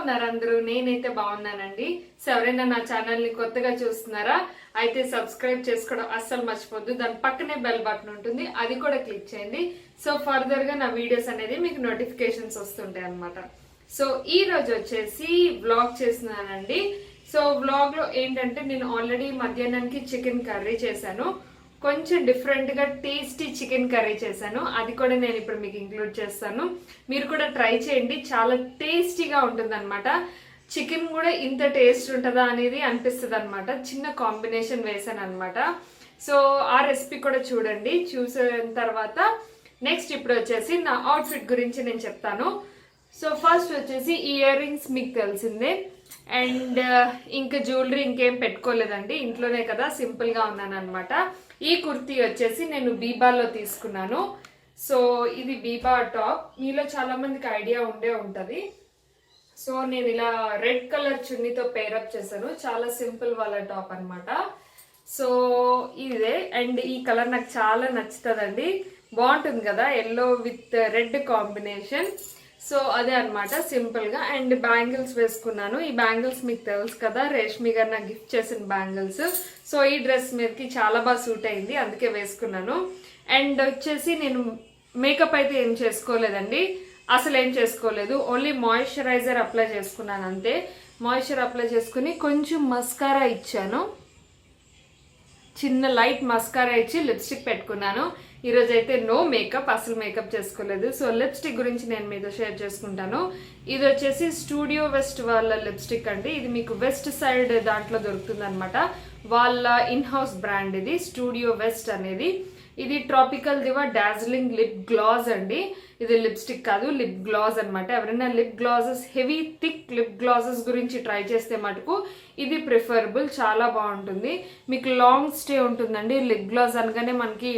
ఉన్నారు అందరూ? నేనైతే బాగున్నానండి. సో ఎవరైనా నా ఛానల్ ని కొత్తగా చూస్తున్నారా అయితే సబ్స్క్రైబ్ చేసుకోవడం అస్సలు మర్చిపోద్దు. దాని పక్కనే బెల్ బటన్ ఉంటుంది, అది కూడా క్లిక్ చేయండి. సో ఫర్దర్ గా నా వీడియోస్ అనేది మీకు నోటిఫికేషన్స్ వస్తుంటాయి అన్నమాట. సో ఈ రోజు వచ్చేసి వ్లాగ్ చేస్తున్నానండి. సో వ్లాగ్ లో ఏంటంటే నేను ఆల్రెడీ మధ్యాహ్నానికి చికెన్ కర్రీ చేశాను. కొంచెం డిఫరెంట్ గా టేస్టీ చికెన్ కర్రీ చేశాను, అది కూడా నేను ఇప్పుడు మీకు ఇంక్లూడ్ చేస్తాను. మీరు కూడా ట్రై చేయండి, చాలా టేస్టీగా ఉంటుంది అనమాట. చికెన్ కూడా ఇంత టేస్ట్ ఉంటుందా అనేది అనిపిస్తుంది అనమాట. చిన్న కాంబినేషన్ వేసాను అనమాట. సో ఆ రెసిపీ కూడా చూడండి. చూసిన తర్వాత నెక్స్ట్ ఇప్పుడు వచ్చేసి నా అవుట్ఫిట్ గురించి నేను చెప్తాను. సో ఫస్ట్ వచ్చేసి ఇయర్ రింగ్స్ మీకు తెలిసిందే, అండ్ ఇంకా జ్యువెలరీ ఇంకేం పెట్టుకోలేదండి, ఇంట్లోనే కదా, సింపుల్ గా ఉన్నాను అనమాట. ఈ కుర్తీ వచ్చేసి నేను బీబాలో తీసుకున్నాను. సో ఇది బీబా టాప్, మీలో చాలా మందికి ఐడియా ఉండే ఉంటది. సో నేను ఇలా రెడ్ కలర్ చున్నీతో పేరప్ చేశాను, చాలా సింపుల్ వాళ్ళ టాప్ అనమాట. సో ఇదే, అండ్ ఈ కలర్ నాకు చాలా నచ్చుతుందండి, బాగుంటుంది కదా, yellow with red combination. So అదే అనమాట సింపుల్ గా. అండ్ బ్యాంగిల్స్ వేసుకున్నాను. ఈ బ్యాంగిల్స్ మీకు తెలుసు కదా, రేష్మి గారు నాకు గిఫ్ట్ చేసిన బ్యాంగిల్స్. సో ఈ డ్రెస్ మీదకి చాలా బాగా సూట్ అయింది, అందుకే వేసుకున్నాను. అండ్ వచ్చేసి నేను మేకప్ అయితే ఏం చేసుకోలేదండి, అసలు ఏం చేసుకోలేదు. ఓన్లీ మాయిశ్చరైజర్ అప్లై చేసుకున్నాను అంతే. మాయిశ్చర్ అప్లై చేసుకుని కొంచెం మస్కారా ఇచ్చాను, చిన్న లైట్ మస్కారా ఇచ్చి లిప్స్టిక్ పెట్టుకున్నాను. ఈరోజు అయితే నో మేకప్, అసలు మేకప్ చేసుకోలేదు. సో లిప్స్టిక్ గురించి నేను మీతో షేర్ చేసుకుంటాను. ఇది వచ్చేసి స్టూడియో వెస్ట్ వాళ్ళ లిప్స్టిక్ అండి. ఇది మీకు వెస్ట్ సైడ్ దాంట్లో దొరుకుతుంది అనమాట, వాళ్ళ ఇన్ హౌస్ బ్రాండ్ ఇది స్టూడియో వెస్ట్ అనేది. ఇది ట్రాపికల్ దివా డార్జిలింగ్ లిప్ గ్లాస్ అండి. ఇది లిప్స్టిక్ కాదు, లిప్ గ్లాస్ అనమాట. ఎవరైనా lip glasses, heavy thick lip glasses గురించి ట్రై చేస్తే మటుకు ఇది ప్రిఫరబుల్, చాలా బాగుంటుంది. మీకు లాంగ్ స్టే ఉంటుందండి. లిప్ గ్లాస్ అనగానే మనకి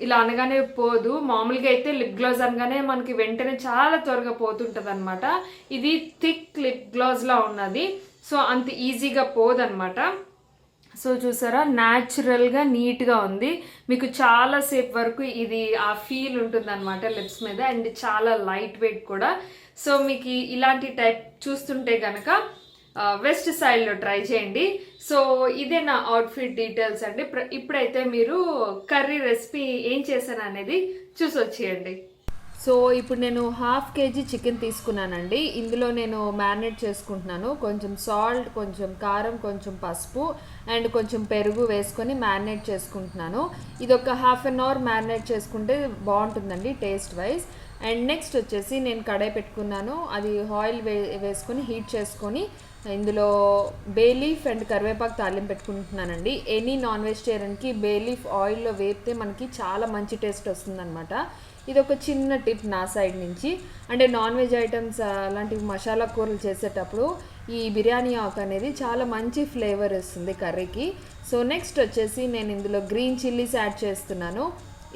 ఇలా అనగానే పోదు, మామూలుగా అయితే లిప్ గ్లాస్ అనగానే మనకి వెంటనే చాలా త్వరగా పోతుంటది అనమాట. ఇది థిక్ లిప్ గ్లాస్ లా ఉన్నది, సో అంత ఈజీగా పోదనమాట. సో చూసారా, న్యాచురల్ గా నీట్ గా ఉంది. మీకు చాలా సేపు వరకు ఇది ఆ ఫీల్ ఉంటుంది అనమాట లిప్స్ మీద, అండ్ చాలా లైట్ వెయిట్ కూడా. సో మీకు ఇలాంటి టైప్ చూస్తుంటే గనక వెస్ట్ సైడ్ లో ట్రై చేయండి. సో ఇదే నా అవుట్ఫిట్ డీటెయిల్స్ అండి. ఇప్పుడైతే మీరు కర్రీ రెసిపీ ఏం చేశాను అనేది చూసి వచ్చేయండి. సో ఇప్పుడు నేను 1/2 kg చికెన్ తీసుకున్నానండి. ఇందులో నేను మ్యారినేట్ చేసుకుంటున్నాను. కొంచెం సాల్ట్, కొంచెం కారం, కొంచెం పసుపు అండ్ కొంచెం పెరుగు వేసుకొని మ్యారినేట్ చేసుకుంటున్నాను. ఇది ఒక 1/2 hour మ్యారినేట్ చేసుకుంటే బాగుంటుందండి టేస్ట్ వైజ్. అండ్ నెక్స్ట్ వచ్చేసి నేను కడాయి పెట్టుకున్నాను, అది ఆయిల్ వేసుకొని హీట్ చేసుకొని ఇందులో బే లీఫ్ అండ్ కరివేపాకు తాలింపు పెట్టుకుంటున్నానండి. ఎనీ నాన్ వెజిటేరియన్కి బే లీఫ్ ఆయిల్లో వేపితే మనకి చాలా మంచి టేస్ట్ వస్తుందన్నమాట. ఇది ఒక చిన్న టిప్ నా సైడ్ నుంచి. అంటే నాన్ వెజ్ ఐటమ్స్ అలాంటివి మసాలా కూరలు చేసేటప్పుడు ఈ బిర్యానీ ఆకు అనేది చాలా మంచి ఫ్లేవర్ ఇస్తుంది కర్రీకి. సో నెక్స్ట్ వచ్చేసి నేను ఇందులో గ్రీన్ చిల్లీస్ యాడ్ చేస్తున్నాను.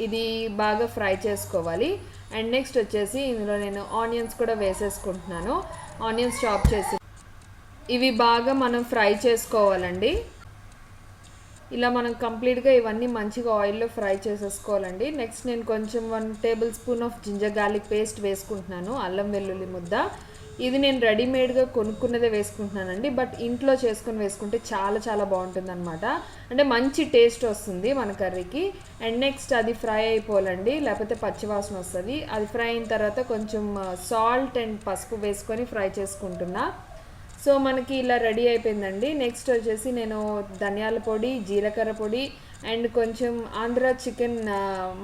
ఇది బాగా ఫ్రై చేసుకోవాలి. అండ్ నెక్స్ట్ వచ్చేసి ఇందులో నేను ఆనియన్స్ కూడా వేసేసుకుంటున్నాను. ఆనియన్స్ చాప్ చేసి ఇవి బాగా మనం ఫ్రై చేసుకోవాలండి. ఇలా మనం కంప్లీట్గా ఇవన్నీ మంచిగా ఆయిల్లో ఫ్రై చేసేసుకోవాలండి. నెక్స్ట్ నేను కొంచెం 1 tablespoon of ginger garlic paste వేసుకుంటున్నాను, అల్లం వెల్లుల్లి ముద్ద. ఇది నేను రెడీమేడ్గా కొనుక్కున్నదే వేసుకుంటున్నానండి, బట్ ఇంట్లో చేసుకొని వేసుకుంటే చాలా చాలా బాగుంటుంది అనమాట. అంటే మంచి టేస్ట్ వస్తుంది మన కర్రీకి. అండ్ నెక్స్ట్ అది ఫ్రై అయిపోవాలండి, లేకపోతే పచ్చివాసన వస్తుంది. అది ఫ్రై అయిన తర్వాత కొంచెం సాల్ట్ అండ్ పసుపు వేసుకొని ఫ్రై చేసుకుంటున్నా. సో మనకి ఇలా రెడీ అయిపోయిందండి. నెక్స్ట్ వచ్చేసి నేను ధనియాల పొడి, జీలకర్ర పొడి అండ్ కొంచెం ఆంధ్ర చికెన్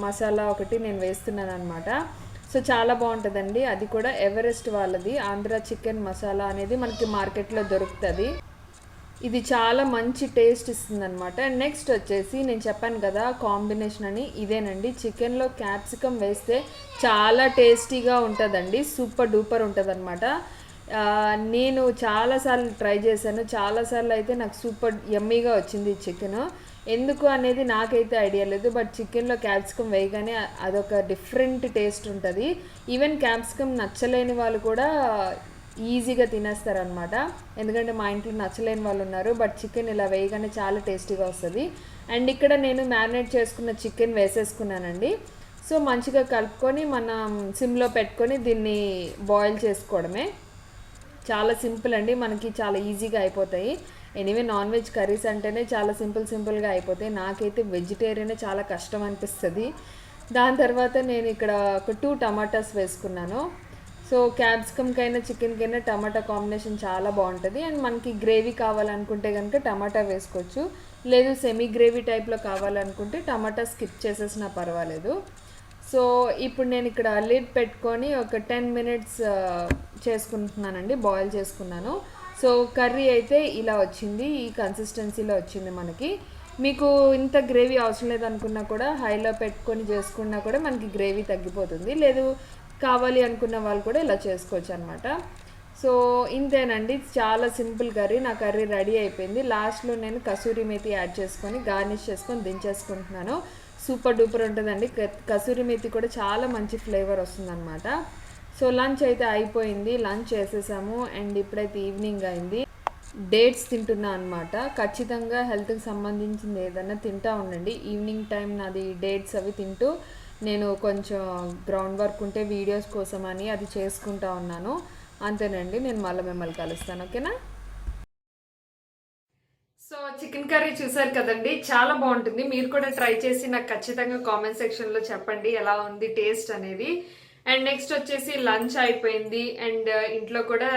మసాలా ఒకటి నేను వేస్తున్నాను అనమాట. సో చాలా బాగుంటుందండి, అది కూడా ఎవరెస్ట్ వాళ్ళది ఆంధ్ర చికెన్ మసాలా అనేది మనకి మార్కెట్లో దొరుకుతుంది. ఇది చాలా మంచి టేస్ట్ ఇస్తుంది అనమాట. నెక్స్ట్ వచ్చేసి నేను చెప్పాను కదా కాంబినేషన్ అని, ఇదేనండి. చికెన్లో క్యాప్సికమ్ వేస్తే చాలా టేస్టీగా ఉంటుందండి, సూపర్ డూపర్ ఉంటుంది అనమాట. నేను చాలాసార్లు ట్రై చేశాను, చాలాసార్లు అయితే నాకు సూపర్ యమ్మీగా వచ్చింది చికెన్. ఎందుకు అనేది నాకైతే ఐడియా లేదు, బట్ చికెన్లో క్యాప్సికమ్ వేయగానే అదొక డిఫరెంట్ టేస్ట్ ఉంటుంది. ఈవెన్ క్యాప్సికమ్ నచ్చలేని వాళ్ళు కూడా ఈజీగా తినేస్తారనమాట, ఎందుకంటే మా ఇంట్లో నచ్చలేని వాళ్ళు ఉన్నారు. బట్ చికెన్ ఇలా వేయగానే చాలా టేస్టీగా వస్తుంది. అండ్ ఇక్కడ నేను మ్యారినేట్ చేసుకున్న చికెన్ వేసేసుకున్నానండి. సో మంచిగా కలుపుకొని మనం సిమ్లో పెట్టుకొని దీన్ని బాయిల్ చేసుకోవడమే. చాలా సింపుల్ అండి, మనకి చాలా ఈజీగా అయిపోతాయి. ఎనీవే నాన్ వెజ్ కర్రీస్ అంటేనే చాలా సింపుల్గా అయిపోతాయి. నాకైతే వెజిటేరియనే చాలా కష్టం అనిపిస్తుంది. దాని తర్వాత నేను ఇక్కడ ఒక 2 టమాటాస్ వేసుకున్నాను. సో క్యాప్సికమ్కైనా చికెన్కైనా టమాటా కాంబినేషన్ చాలా బాగుంటుంది. అండ్ మనకి గ్రేవీ కావాలనుకుంటే కనుక టమాటా వేసుకోవచ్చు, లేదు సెమీ గ్రేవీ టైప్లో కావాలనుకుంటే టమాటా స్కిప్ చేసేసినా పర్వాలేదు. సో ఇప్పుడు నేను ఇక్కడ లిడ్ పెట్టుకొని ఒక 10 మినిట్స్ చేసుకుంటున్నానండి, బాయిల్ చేసుకున్నాను. సో కర్రీ అయితే ఇలా వచ్చింది, ఈ కన్సిస్టెన్సీలో వచ్చింది మనకి. మీకు ఇంత గ్రేవీ అవసరం లేదనుకున్నా కూడా హైలో పెట్టుకొని చేసుకున్నా కూడా మనకి గ్రేవీ తగ్గిపోతుంది. లేదు కావాలి అనుకున్న వాళ్ళు కూడా ఇలా చేసుకోవచ్చు అనమాట. సో ఇంతేనండి, చాలా సింపుల్ కర్రీ. నా కర్రీ రెడీ అయిపోయింది. లాస్ట్లో నేను కసూరి మేతి యాడ్ చేసుకొని గార్నిష్ చేసుకొని దించేసుకుంటున్నాను. సూపర్ డూపర్ ఉంటుందండి. కసూరి మేతి కూడా చాలా మంచి ఫ్లేవర్ వస్తుందన్నమాట. సో లంచ్ అయితే అయిపోయింది, లంచ్ చేసేసాము. అండ్ ఇప్పుడైతే ఈవినింగ్ అయింది. డేట్స్ తింటున్నా అనమాట. ఖచ్చితంగా హెల్త్కి సంబంధించింది ఏదైనా తింటూ ఉండండి. ఈవినింగ్ టైం నాది డేట్స్ అవి తింటూ నేను కొంచెం గ్రౌండ్ వర్క్ ఉంటే వీడియోస్ కోసం అని అది చేసుకుంటా ఉన్నాను. అంతేనండి, నేను మళ్ళీ మిమ్మల్ని కలుస్తాను, ఓకేనా? సో చికెన్ కర్రీ చూసారు కదండి, చాలా బాగుంటుంది. మీరు కూడా ట్రై చేసి నాకు ఖచ్చితంగా కామెంట్ సెక్షన్లో చెప్పండి ఎలా ఉంది టేస్ట్ అనేది. అండ్ నెక్స్ట్ వచ్చేసి లంచ్ అయిపోయింది. అండ్ ఇంట్లో కూడా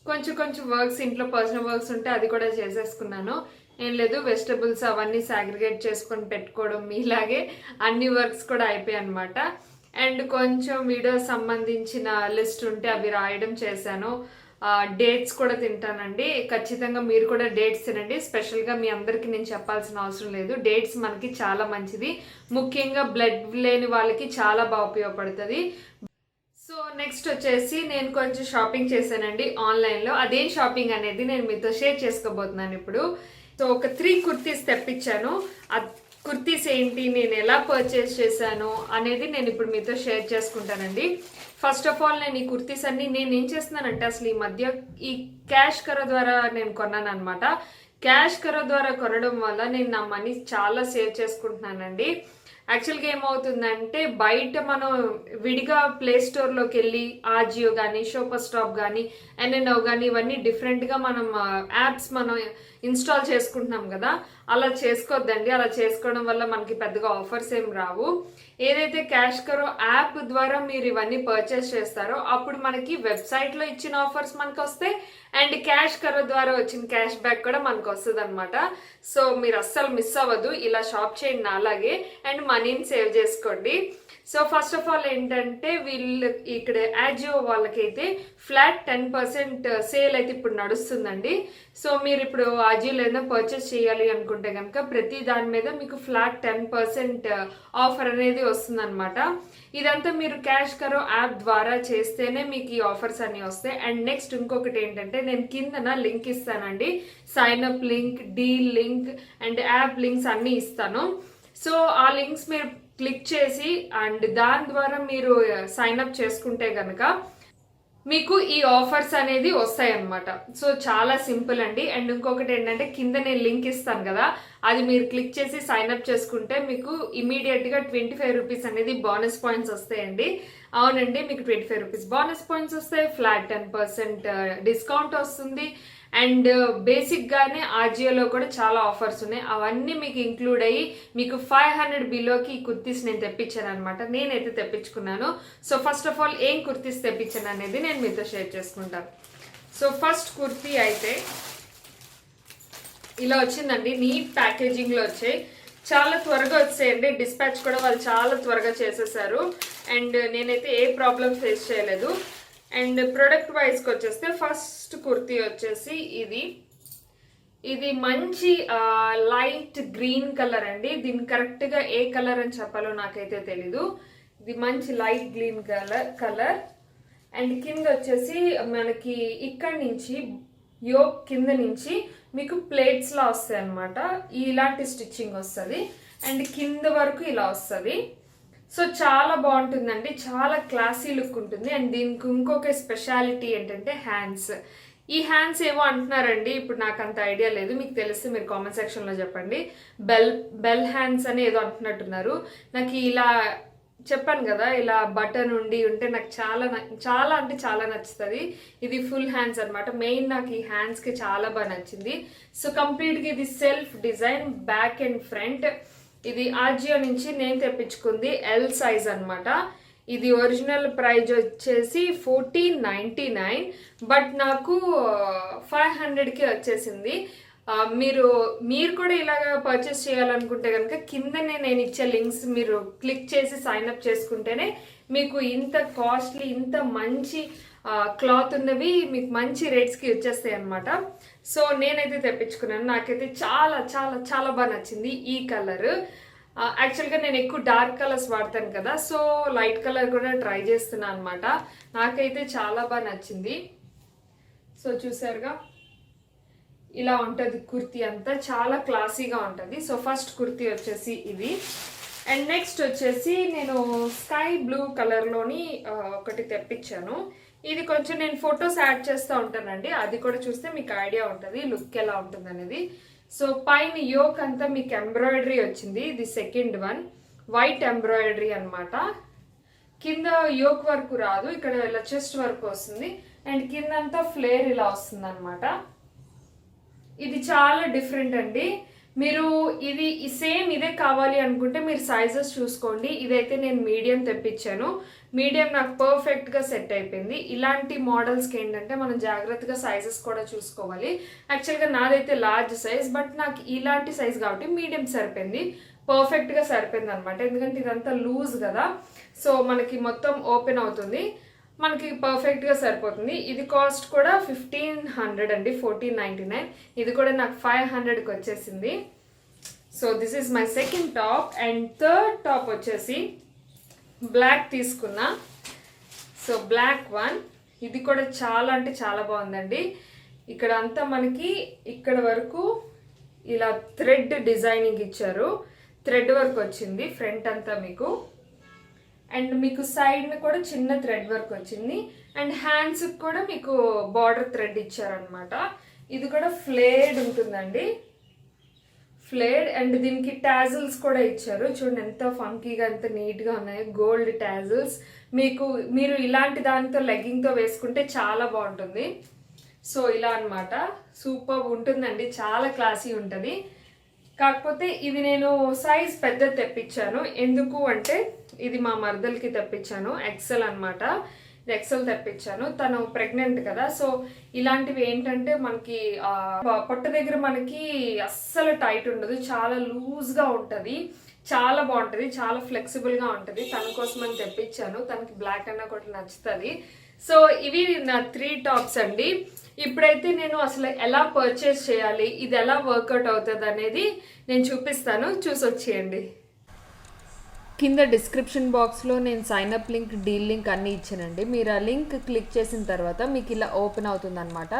కొంచెం వర్క్స్, ఇంట్లో పర్సనల్ వర్క్స్ ఉంటే అది కూడా చేసేసుకున్నాను. ఏం లేదు, వెజిటబుల్స్ అవన్నీ సాగ్రిగేట్ చేసుకొని పెట్టుకోవడం, మీలాగే అన్ని వర్క్స్ కూడా అయిపోయాయి అనమాట. అండ్ కొంచెం వీడియోస్ సంబంధించిన లిస్ట్ ఉంటే అవి రాయడం చేశాను. డేట్స్ కూడా తింటానండి. ఖచ్చితంగా మీరు కూడా డేట్స్ తినండి. స్పెషల్గా మీ అందరికీ నేను చెప్పాల్సిన అవసరం లేదు, డేట్స్ మనకి చాలా మంచిది. ముఖ్యంగా బ్లడ్ లేని వాళ్ళకి చాలా బాగా ఉపయోగపడుతుంది. సో నెక్స్ట్ వచ్చేసి నేను కొంచెం షాపింగ్ చేశానండి ఆన్లైన్లో. అదేం షాపింగ్ అనేది నేను మీతో షేర్ చేసుకోబోతున్నాను ఇప్పుడు. సో ఒక 3 కుర్తీస్ తెప్పించాను. ఆ కుర్తీస్ ఏంటి, నేను ఎలా పర్చేస్ చేశాను అనేది నేను ఇప్పుడు మీతో షేర్ చేసుకుంటానండి. ఫస్ట్ ఆఫ్ ఆల్ నేను ఈ కుర్తీస్ అన్ని నేను ఏం చేస్తున్నానంటే, అసలు ఈ మధ్య ఈ క్యాష్ కర ద్వారా నేను కొన్నాను అనమాట. క్యాష్ కర ద్వారా కొనడం వల్ల నేను నా మనీ చాలా సేవ్ చేసుకుంటున్నానండి. యాక్చువల్గా ఏమవుతుందంటే, బయట మనం విడిగా ప్లే స్టోర్లోకి వెళ్ళి ఆజియో కానీ, సూపర్ స్టాప్ కానీ, ఎన్ఎన్ఓ కానీ, ఇవన్నీ డిఫరెంట్గా మనం యాప్స్ మనం ఇన్స్టాల్ చేసుకుంటున్నాం కదా, అలా చేసుకోవద్దండి. అలా చేసుకోవడం వల్ల మనకి పెద్దగా ఆఫర్స్ ఏం రావు. ఏదైతే క్యాష్ కరో యాప్ ద్వారా మీరు ఇవన్నీ పర్చేస్ చేస్తారో అప్పుడు మనకి వెబ్సైట్లో ఇచ్చిన ఆఫర్స్ మనకు వస్తాయి, అండ్ క్యాష్ కరో ద్వారా వచ్చిన క్యాష్ బ్యాక్ కూడా మనకు వస్తుంది అనమాట. సో మీరు అస్సలు మిస్ అవ్వదు, ఇలా షాప్ చేయండి అలాగే, అండ్ మనీని సేవ్ చేసుకోండి. సో ఫస్ట్ ఆఫ్ ఆల్ ఏంటంటే, వీళ్ళు ఇక్కడ ఆజియో వాళ్ళకైతే ఫ్లాట్ 10% సేల్ అయితే ఇప్పుడు నడుస్తుందండి. సో మీరు ఇప్పుడు ఆజియోలో ఏదైనా పర్చేస్ చేయాలి అనుకుంటే కనుక ప్రతి దాని మీద మీకు ఫ్లాట్ 10% ఆఫర్ అనేది వస్తుందన్నమాట. ఇదంతా మీరు క్యాష్ కరో యాప్ ద్వారా చేస్తేనే మీకు ఈ ఆఫర్స్ అన్ని వస్తాయి. అండ్ నెక్స్ట్ ఇంకొకటి ఏంటంటే, నేను కిందన లింక్ ఇస్తానండి, sign up link, deal link and app links అన్ని ఇస్తాను. సో ఆ లింక్స్ మీరు క్లిక్ చేసి అండ్ దాని ద్వారా మీరు సైన్ అప్ చేసుకుంటే కనుక మీకు ఈ ఆఫర్స్ అనేది వస్తాయి అన్నమాట. సో చాలా సింపుల్ అండి. అండ్ ఇంకొకటి ఏంటంటే, కింద నేను లింక్ ఇస్తాను కదా, అది మీరు క్లిక్ చేసి సైన్ అప్ చేసుకుంటే మీకు ఇమీడియట్ గా 25 రూపీస్ అనేది బోనస్ పాయింట్స్ వస్తాయండి. అవునండి, మీకు 25 రూపీస్ బోనస్ పాయింట్స్ వస్తాయి, ఫ్లాట్ 10% డిస్కౌంట్ వస్తుంది. అండ్ బేసిక్ గానే ఆజియోలో కూడా చాలా ఆఫర్స్ ఉన్నాయి, అవన్నీ మీకు ఇంక్లూడ్ అయ్యి మీకు 500 బిలోకి ఈ కుర్తీస్ నేను తెప్పించాను అనమాట. నేనైతే తెప్పించుకున్నాను. సో ఫస్ట్ ఆఫ్ ఆల్ ఏం కుర్తీస్ తెప్పించాను అనేది నేను మీతో షేర్ చేసుకుంటాను. సో ఫస్ట్ కుర్తీ అయితే ఇలా వచ్చిందండి, నీట్ ప్యాకేజింగ్ లో వచ్చాయి, చాలా త్వరగా వచ్చాయండి. డిస్పాచ్ కూడా వాళ్ళు చాలా త్వరగా చేసేసారు. అండ్ నేనైతే ఏ ప్రాబ్లం ఫేస్ చేయలేదు. అండ్ ప్రొడక్ట్ వైజ్కి వచ్చేస్తే ఫస్ట్ కుర్తీ వచ్చేసి ఇది మంచి లైట్ గ్రీన్ కలర్ అండి. దీని కరెక్ట్గా ఏ కలర్ అని చెప్పాలో నాకైతే తెలీదు. ఇది మంచి లైట్ గ్రీన్ కలర్. అండ్ కింద వచ్చేసి మనకి ఇక్కడి నుంచి యోక్ కింద నుంచి మీకు ప్లేట్స్ లా వస్తాయి అనమాట. ఇలాంటి స్టిచ్చింగ్ వస్తుంది అండ్ కింద వరకు ఇలా వస్తుంది. సో చాలా బాగుంటుందండి, చాలా క్లాసీ లుక్ ఉంటుంది. అండ్ దీనికి ఇంకొక స్పెషాలిటీ ఏంటంటే హ్యాండ్స్. ఈ హ్యాండ్స్ ఏవో అంటున్నారండి, ఇప్పుడు నాకు అంత ఐడియా లేదు, మీకు తెలిస్తే మీరు కామెంట్ సెక్షన్లో చెప్పండి. బెల్ హ్యాండ్స్ అని ఏదో అంటున్నట్టున్నారు. నాకు ఇలా చెప్పాను కదా ఇలా బటన్ ఉండి ఉంటే నాకు చాలా అంటే చాలా నచ్చుతుంది. ఇది ఫుల్ హ్యాండ్స్ అన్నమాట. మెయిన్ నాకు ఈ హ్యాండ్స్కి చాలా బాగా నచ్చింది. సో కంప్లీట్గా ఇది self design, back and front. ఇది ఆజియో నుంచి నేను తెప్పించుకుంది, ఎల్ సైజ్ అన్నమాట. ఇది ఒరిజినల్ ప్రైజ్ వచ్చేసి 1499, బట్ నాకు 500కి వచ్చేసింది. మీరు కూడా ఇలాగా పర్చేస్ చేయాలనుకుంటే కనుక కిందనే నేను ఇచ్చే లింక్స్ మీరు క్లిక్ చేసి సైన్ అప్ చేసుకుంటేనే మీకు ఇంత కాస్ట్లీ, ఇంత మంచి క్లాత్ ఉన్నవి మీకు మంచి రేట్స్కి వచ్చేస్తాయి అనమాట. సో నేనైతే తెప్పించుకున్నాను. నాకైతే చాలా చాలా చాలా బాగా నచ్చింది ఈ కలర్. యాక్చువల్గా నేను ఎక్కువ డార్క్ కలర్స్ వాడతాను కదా, సో లైట్ కలర్ కూడా ట్రై చేస్తున్నాను అనమాట. నాకైతే చాలా బాగా నచ్చింది. సో చూసారుగా ఇలా ఉంటుంది కుర్తీ అంతా, చాలా క్లాసీగా ఉంటుంది. సో ఫస్ట్ కుర్తీ వచ్చేసి ఇది. అండ్ నెక్స్ట్ వచ్చేసి నేను స్కై బ్లూ కలర్లోని ఒకటి తెప్పించాను. ఇది కొంచెం నేను ఫొటోస్ యాడ్ చేస్తూ ఉంటానండి, అది కూడా చూస్తే మీకు ఐడియా ఉంటుంది లుక్ ఎలా ఉంటుంది అనేది. సో పైన యోక్ అంతా మీకు ఎంబ్రాయిడరీ వచ్చింది. ఇది సెకండ్ వన్, వైట్ ఎంబ్రాయిడరీ అనమాట. కింద యోక్ వర్క్ రాదు, ఇక్కడ ఇలా చెస్ట్ వర్క్ వస్తుంది. అండ్ కిందంతా ఫ్లేర్ ఇలా వస్తుంది అనమాట. ఇది చాలా డిఫరెంట్ అండి. మీరు ఇది సేమ్ ఇదే కావాలి అనుకుంటే మీరు సైజెస్ చూసుకోండి. ఇదైతే నేను మీడియం తెప్పించాను. మీడియం నాకు పర్ఫెక్ట్గా సెట్ అయిపోయింది. ఇలాంటి మోడల్స్కి ఏంటంటే మనం జాగ్రత్తగా సైజెస్ కూడా చూసుకోవాలి. యాక్చువల్గా నాదైతే లార్జ్ సైజ్, బట్ నాకు ఇలాంటి సైజ్ కాబట్టి మీడియం సరిపోయింది, పర్ఫెక్ట్గా సరిపోయింది అనమాట. ఎందుకంటే ఇదంతా లూజ్ కదా, సో మనకి మొత్తం ఓపెన్ అవుతుంది, మనకి పర్ఫెక్ట్గా సరిపోతుంది. ఇది కాస్ట్ కూడా 1500 అండి, 1499. ఇది కూడా నాకు 500కి వచ్చేసింది. So this is my second top. And third top వచ్చేసి బ్లాక్ తీసుకున్నా. సో బ్లాక్ వన్, ఇది కూడా చాలా అంటే చాలా బాగుందండి. ఇక్కడ అంతా మనకి ఇక్కడ వరకు ఇలా థ్రెడ్ డిజైనింగ్ ఇచ్చారు, థ్రెడ్ వర్క్ వచ్చింది ఫ్రంట్ అంతా మీకు. అండ్ మీకు సైడ్ కూడా చిన్న థ్రెడ్ వర్క్ వచ్చింది. అండ్ హ్యాండ్స్ కూడా మీకు బార్డర్ థ్రెడ్ ఇచ్చారనమాట. ఇది కూడా ఫ్లేడ్ ఉంటుందండి, ఫ్లేడ్. అండ్ దీనికి టాజిల్స్ కూడా ఇచ్చారు. చూడండి ఎంత ఫంకీగా, ఎంత నీట్గా ఉన్నాయి, గోల్డ్ టాజిల్స్. మీరు ఇలాంటి దానితో లెగ్గింగ్తో వేసుకుంటే చాలా బాగుంటుంది. సో ఇలా అనమాట, సూపర్ ఉంటుందండి, చాలా క్లాసీ ఉంటుంది. కాకపోతే ఇది నేను సైజ్ పెద్ద తెప్పించాను. ఎందుకు అంటే ఇది మా మరదలకి తెప్పించాను, ఎక్సెల్ అనమాట. ఇది ఎక్సెల్ తెప్పించాను, తను ప్రెగ్నెంట్ కదా. సో ఇలాంటివి ఏంటంటే మనకి పొట్ట దగ్గర మనకి అస్సలు టైట్ ఉండదు, చాలా లూజ్గా ఉంటుంది, చాలా బాగుంటుంది, చాలా ఫ్లెక్సిబుల్గా ఉంటుంది. తన కోసం అని తెప్పించాను, తనకి బ్లాక్ అన్న కూడా నచ్చుతుంది. సో ఇవి నా 3 టాప్స్ అండి. ఇప్పుడైతే నేను అసలు ఎలా పర్చేస్ చేయాలి, ఇది ఎలా వర్కౌట్ అవుతుంది అనేది నేను చూపిస్తాను, చూసొచ్చేయండి. కింద డిస్క్రిప్షన్ బాక్స్లో నేను సైన్అప్ లింక్, డీల్ లింక్ అన్నీ ఇచ్చానండి. మీరు ఆ లింక్ క్లిక్ చేసిన తర్వాత మీకు ఇలా ఓపెన్ అవుతుంది అనమాట.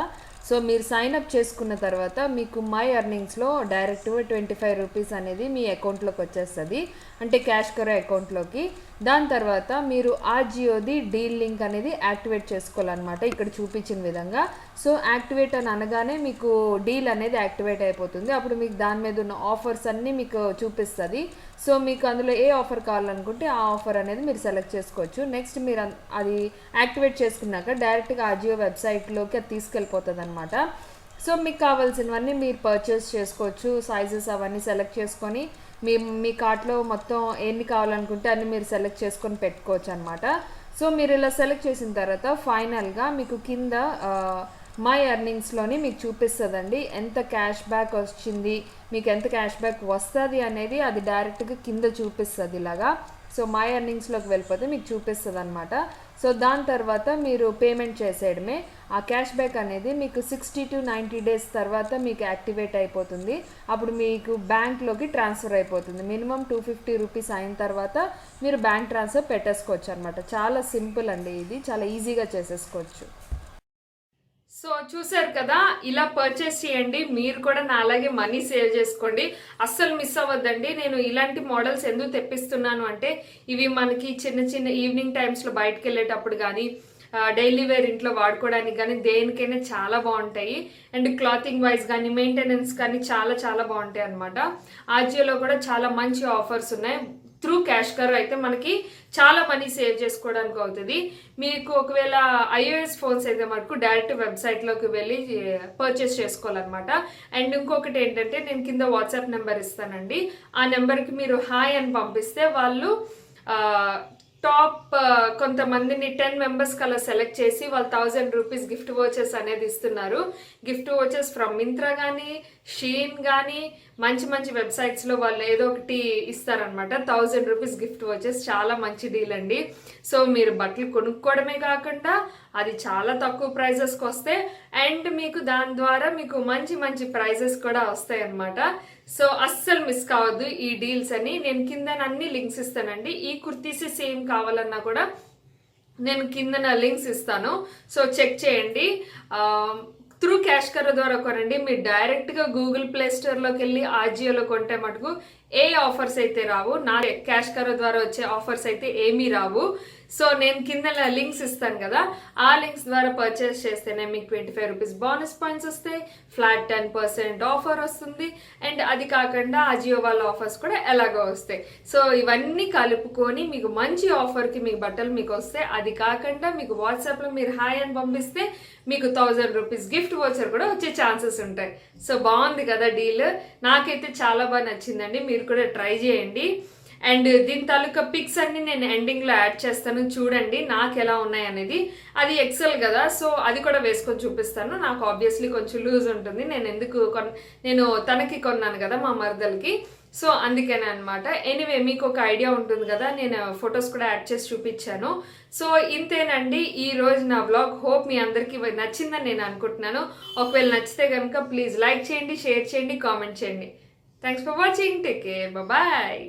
సో మీరు సైన్అప్ చేసుకున్న తర్వాత మీకు మై ఎర్నింగ్స్లో డైరెక్ట్గా 25 రూపీస్ అనేది మీ అకౌంట్లోకి వచ్చేస్తుంది, అంటే క్యాష్ కరో అకౌంట్లోకి. దాని తర్వాత మీరు ఆజియోది డీల్ లింక్ అనేది యాక్టివేట్ చేసుకోవాలన్నమాట, ఇక్కడ చూపించిన విధంగా. సో యాక్టివేట్ అని అనగానే మీకు డీల్ అనేది యాక్టివేట్ అయిపోతుంది. అప్పుడు మీకు దాని మీద ఉన్న ఆఫర్స్ అన్నీ మీకు చూపిస్తుంది. సో మీకు అందులో ఏ ఆఫర్ కావాలనుకుంటే ఆ ఆఫర్ అనేది మీరు సెలెక్ట్ చేసుకోవచ్చు. నెక్స్ట్ మీరు అది యాక్టివేట్ చేసుకున్నాక డైరెక్ట్గా ఆజియో వెబ్సైట్లోకి అది తీసుకెళ్ళిపోతుంది అనమాట. సో మీకు కావాల్సినవన్నీ మీరు పర్చేస్ చేసుకోవచ్చు. సైజెస్ అవన్నీ సెలెక్ట్ చేసుకొని మీ కార్ట్లో మొత్తం ఎన్ని కావాలనుకుంటే అన్ని మీరు సెలెక్ట్ చేసుకొని పెట్టుకోవచ్చు అనమాట. సో మీరు ఇలా సెలెక్ట్ చేసిన తర్వాత ఫైనల్గా మీకు కింద మై ఎర్నింగ్స్లోని మీకు చూపిస్తుందండి ఎంత క్యాష్ బ్యాక్ వచ్చింది, మీకు ఎంత క్యాష్ బ్యాక్ వస్తుంది అనేది అది డైరెక్ట్గా కింద చూపిస్తుంది ఇలాగా. సో మై ఎర్నింగ్స్లోకి వెళ్ళిపోతే మీకు చూపిస్తుంది అనమాట. సో దాని తర్వాత మీరు పేమెంట్ చేసేయడమే. ఆ క్యాష్ బ్యాక్ అనేది మీకు 60 to 90 days తర్వాత మీకు యాక్టివేట్ అయిపోతుంది. అప్పుడు మీకు బ్యాంక్లోకి ట్రాన్స్ఫర్ అయిపోతుంది. మినిమం 250 రూపీస్ అయిన తర్వాత మీరు బ్యాంక్ ట్రాన్స్ఫర్ పెట్టేసుకోవచ్చు అనమాట. చాలా సింపుల్ అండి, ఇది చాలా ఈజీగా చేసేసుకోవచ్చు. సో చూసారు కదా, ఇలా పర్చేస్ చేయండి. మీరు కూడా నా అలాగే మనీ సేవ్ చేసుకోండి, అస్సలు మిస్ అవ్వద్దండి. నేను ఇలాంటి మోడల్స్ ఎందుకు తెప్పిస్తున్నాను అంటే ఇవి మనకి చిన్న చిన్న ఈవినింగ్ టైమ్స్లో బయటకు వెళ్ళేటప్పుడు కానీ డైలీ వేర్ ఇంట్లో వాడుకోవడానికి కానీ దేనికైనా చాలా బాగుంటాయి. అండ్ క్లాతింగ్ వైజ్ కానీ మెయింటెనెన్స్ కానీ చాలా చాలా బాగుంటాయి అనమాట. ఆజియోలో కూడా చాలా మంచి ఆఫర్స్ ఉన్నాయి. త్రూ క్యాష్ కర్ అయితే మనకి చాలా మనీ సేవ్ చేసుకోవడానికి అవుతుంది. మీకు ఒకవేళ iOS ఫోన్స్ అయితే మనకు డైరెక్ట్ వెబ్సైట్లోకి వెళ్ళి పర్చేస్ చేసుకోవాలన్నమాట. అండ్ ఇంకొకటి ఏంటంటే నేను కింద వాట్సాప్ నెంబర్ ఇస్తానండి. ఆ నెంబర్కి మీరు హాయ్ అని పంపిస్తే వాళ్ళు టాప్ కొంతమందిని 10 మెంబర్స్కి అలా సెలెక్ట్ చేసి వాళ్ళు 1000 రూపీస్ గిఫ్ట్ వోచర్స్ అనేది ఇస్తున్నారు. గిఫ్ట్ వోచర్స్ ఫ్రమ్ మింత్రా కానీ, షీన్ కానీ, మంచి మంచి వెబ్సైట్స్లో వాళ్ళు ఏదో ఒకటి ఇస్తారనమాట. 1000 రూపీస్ గిఫ్ట్ వోచర్స్ చాలా మంచి డీల్ అండి. సో మీరు బట్టలు కొనుక్కోవడమే కాకుండా అది చాలా తక్కువ ప్రైజెస్కి వస్తాయి అండ్ మీకు దాని ద్వారా మీకు మంచి మంచి ప్రైజెస్ కూడా వస్తాయి అనమాట. సో అస్సలు మిస్ కావద్దు ఈ డీల్స్ అని. నేను కింద అన్ని లింక్స్ ఇస్తానండి. ఈ కుర్తీస్ సేమ్ కావాలన్నా కూడా నేను కింద లింక్స్ ఇస్తాను. సో చెక్ చేయండి. త్రూ క్యాష్ కర్ ద్వారా కొనండి. మీరు డైరెక్ట్గా గూగుల్ ప్లే స్టోర్లోకి వెళ్ళి ఆజియోలో కొంటే మటుకు ఏ ఆఫర్స్ అయితే రావు. నా క్యాష్ కర్ ద్వారా వచ్చే ఆఫర్స్ అయితే ఏమీ రావు. సో నేను కింద లింక్స్ ఇస్తాను కదా, ఆ లింక్స్ ద్వారా పర్చేస్ చేస్తేనే మీకు 25 రూపీస్ బోనస్ పాయింట్స్ వస్తాయి, ఫ్లాట్ 10% ఆఫర్ వస్తుంది అండ్ అది కాకుండా అజియో వాళ్ళ ఆఫర్స్ కూడా ఎలాగో వస్తాయి. సో ఇవన్నీ కలుపుకొని మీకు మంచి ఆఫర్కి మీకు బట్టలు మీకు వస్తాయి. అది కాకుండా మీకు వాట్సాప్లో మీరు హాయ్ అని పంపిస్తే మీకు 1000 రూపీస్ గిఫ్ట్ వోచర్ కూడా వచ్చే ఛాన్సెస్ ఉంటాయి. సో బాగుంది కదా డీల్. నాకైతే చాలా బాగా నచ్చిందండి. మీరు కూడా ట్రై చేయండి. అండ్ దీని తాలూకా పిక్స్ అన్ని నేను ఎండింగ్లో యాడ్ చేస్తాను, చూడండి నాకు ఎలా ఉన్నాయి అనేది. అది ఎక్సెల్ కదా, సో అది కూడా వేసుకొని చూపిస్తాను. నాకు ఆబ్వియస్లీ కొంచెం లూజ్ ఉంటుంది. నేను తనకి కొన్నాను కదా మా మరదలకి, సో అందుకనే అనమాట. ఎనీవే మీకు ఒక ఐడియా ఉంటుంది కదా, నేను ఫొటోస్ కూడా యాడ్ చేసి చూపించాను. సో ఇంతేనండి ఈ రోజు నా వ్లాగ్. హోప్ మీ అందరికీ నచ్చిందని నేను అనుకుంటున్నాను. ఒకవేళ నచ్చితే కనుక ప్లీజ్ లైక్ చేయండి, షేర్ చేయండి, కామెంట్ చేయండి. Thanks for watching. Take care. Bye.